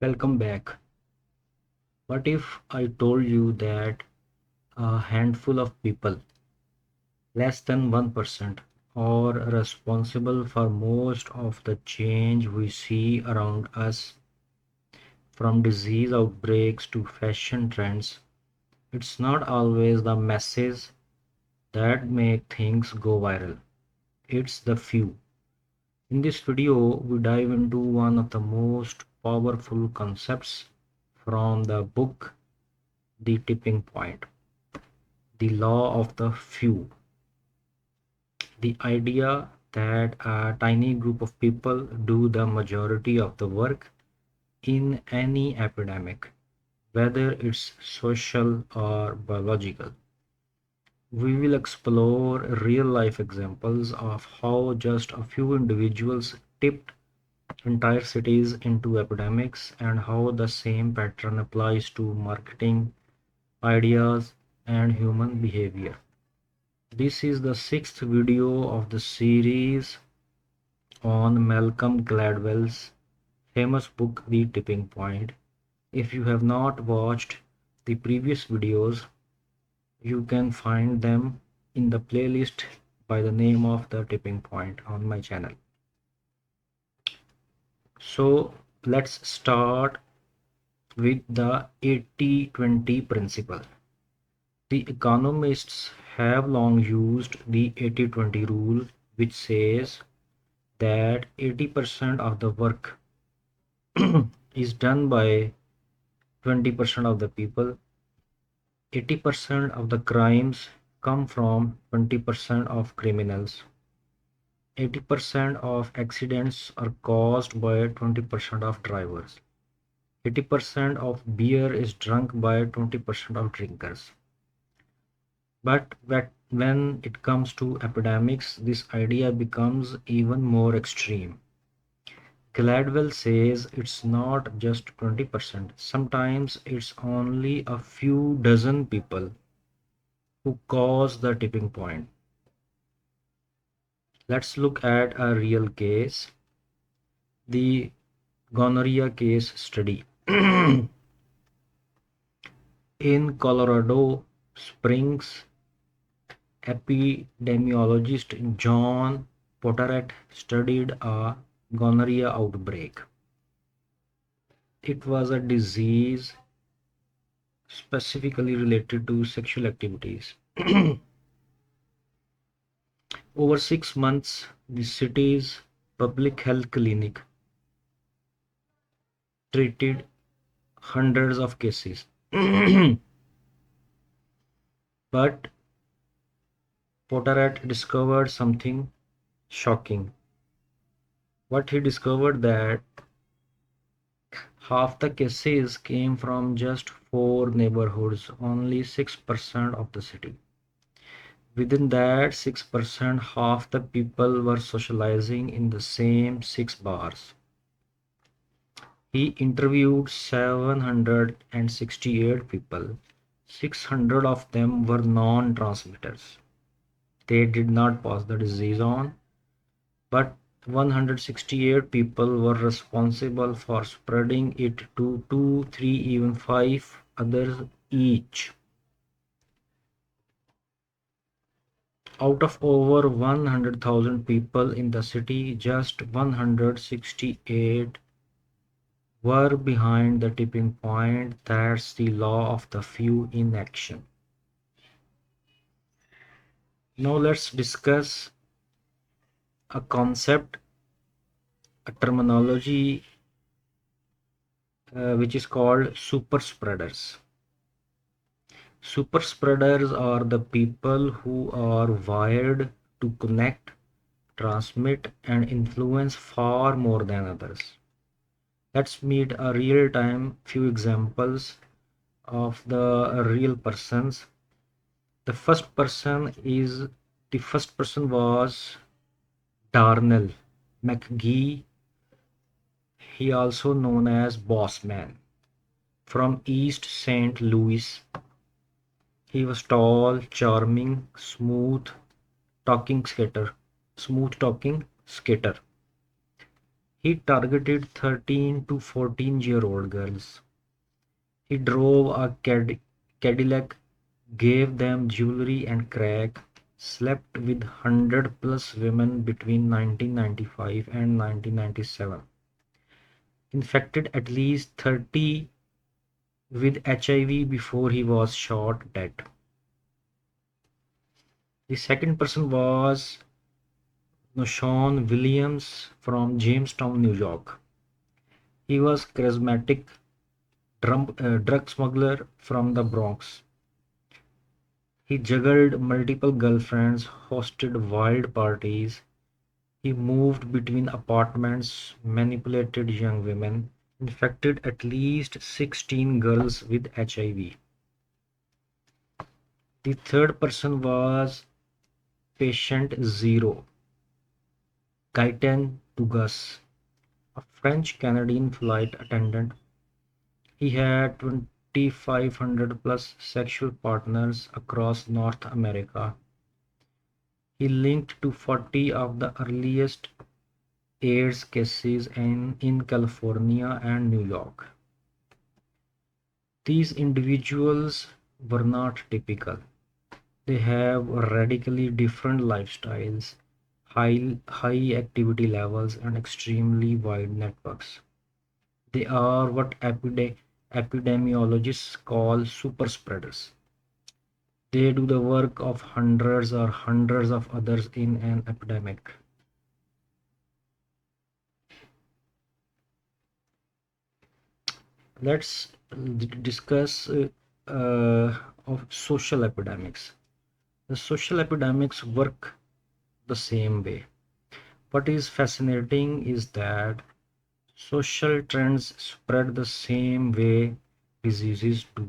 Welcome back. What if I told you that a handful of people, less than 1%, are responsible for most of the change we see around us, from disease outbreaks to fashion trends? It's not always the masses that make things go viral, it's the few. In this video, we dive into one of the most powerful concepts from the book, The Tipping Point. The law of the few. The idea that a tiny group of people do the majority of the work in any epidemic, whether it's social or biological. We will explore real life examples of how just a few individuals tipped entire cities into epidemics and how the same pattern applies to marketing, ideas, and human behavior. This is the sixth video of the series on Malcolm Gladwell's famous book The Tipping Point. If you have not watched the previous videos, you can find them in the playlist by the name of The Tipping Point on my channel. So let's start with the 80-20 principle. The economists have long used the 80-20 rule, which says that 80% of the work is done by 20% of the people. 80% of the crimes come from 20% of criminals. 80% of accidents are caused by 20% of drivers. 80% of beer is drunk by 20% of drinkers. But when it comes to epidemics, this idea becomes even more extreme. Gladwell says it's not just 20%, sometimes it's only a few dozen people who cause the tipping point. Let's look at a real case, the gonorrhea case study. In Colorado Springs, epidemiologist John Potteret studied a gonorrhea outbreak. It was a disease specifically related to sexual activities. Over 6 months, the city's public health clinic treated hundreds of cases. But Potteret discovered something shocking. What he discovered that half the cases came from just 4 neighborhoods, only 6% of the city. Within that 6%, half the people were socializing in the same 6 bars. He interviewed 768 people. 600 of them were non-transmitters. They did not pass the disease on, but 168 people were responsible for spreading it to 2, 3, even 5 others each. Out of over 100,000 people in the city, just 168 were behind the tipping point. That's the law of the few in action. Now let's discuss a concept, a terminology which is called super spreaders. Super spreaders are the people who are wired to connect, transmit, and influence far more than others. Let's meet a real-time few examples of the real persons. The first person was Darnell McGee. He also known as Boss Man, from East St. Louis. He was tall, charming, smooth talking skater. He targeted 13 to 14-year-old girls. He drove a Cadillac, gave them jewelry and crack, slept with 100 plus women between 1995 and 1997, infected at least 30 with HIV before he was shot dead. The second person was Nushawn Williams from Jamestown, New York. He was charismatic drug smuggler from the Bronx. He juggled multiple girlfriends, hosted wild parties. He moved between apartments, manipulated young women, infected at least 16 girls with HIV. The third person was Patient Zero, Gaëtan Dugas, a French-Canadian flight attendant. He had 2,500 plus sexual partners across North America. He linked to 40 of the earliest AIDS cases in California and New York. These individuals were not typical. They have radically different lifestyles, high activity levels, and extremely wide networks. They are what epidemiologists call super spreaders. They do the work of hundreds or hundreds of others in an epidemic. Let's discuss of social epidemics. The social epidemics work the same way. What is fascinating is that social trends spread the same way diseases do.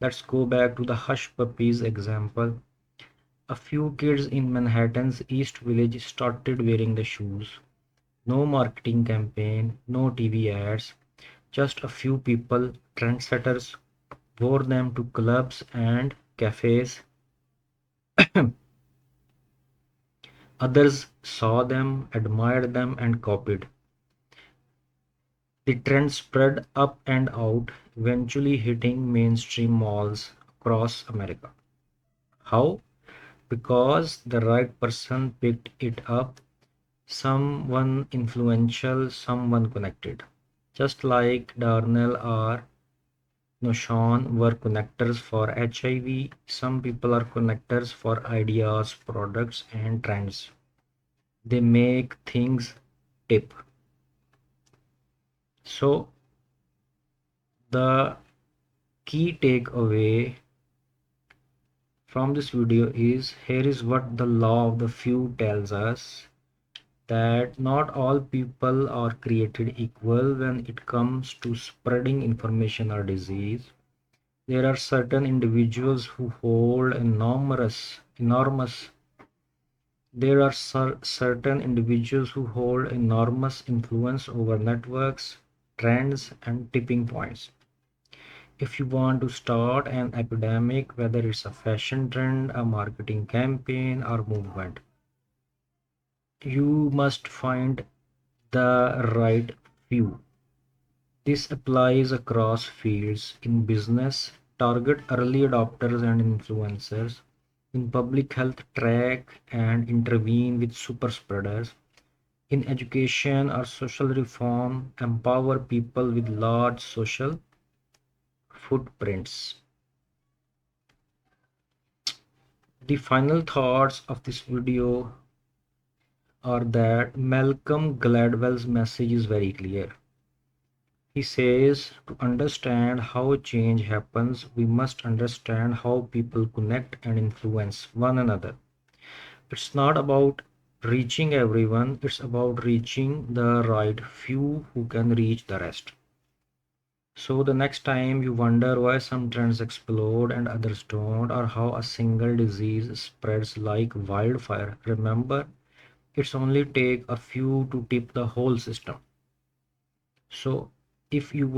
Let's go back to the Hush Puppies example. A few kids in Manhattan's East Village started wearing the shoes. No marketing campaign, no TV ads, just a few people, trendsetters, wore them to clubs and cafes. Others saw them, admired them, and copied. The trend spread up and out, eventually hitting mainstream malls across America. How? Because the right person picked it up, someone influential, someone connected. Just like Darnell or Nushawn were connectors for HIV, some people are connectors for ideas, products, and trends. They make things tip. So, the key takeaway from this video is here is what the law of the few tells us, that not all people are created equal when it comes to spreading information or disease. There are certain individuals who hold enormous there are certain individuals who hold enormous influence over networks, trends, and tipping points. If you want to start an epidemic, whether it's a fashion trend, a marketing campaign, or movement, you must find the right few. This applies across fields. In business, target early adopters and influencers. In public health, track and intervene with super spreaders. In education or social reform, empower people with large social footprints. The final thoughts of this video are that Malcolm Gladwell's message is very clear. He says to understand how change happens, we must understand how people connect and influence one another. It's not about reaching everyone, it's about reaching the right few who can reach the rest. So the next time you wonder why some trends explode and others don't, or how a single disease spreads like wildfire, remember it's only take a few to tip the whole system. So if you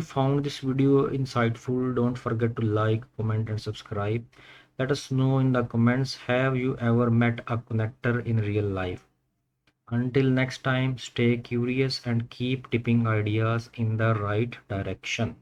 found this video insightful, don't forget to like, comment, and subscribe. Let us know in the comments, have you ever met a connector in real life? Until next time, stay curious and keep tipping ideas in the right direction.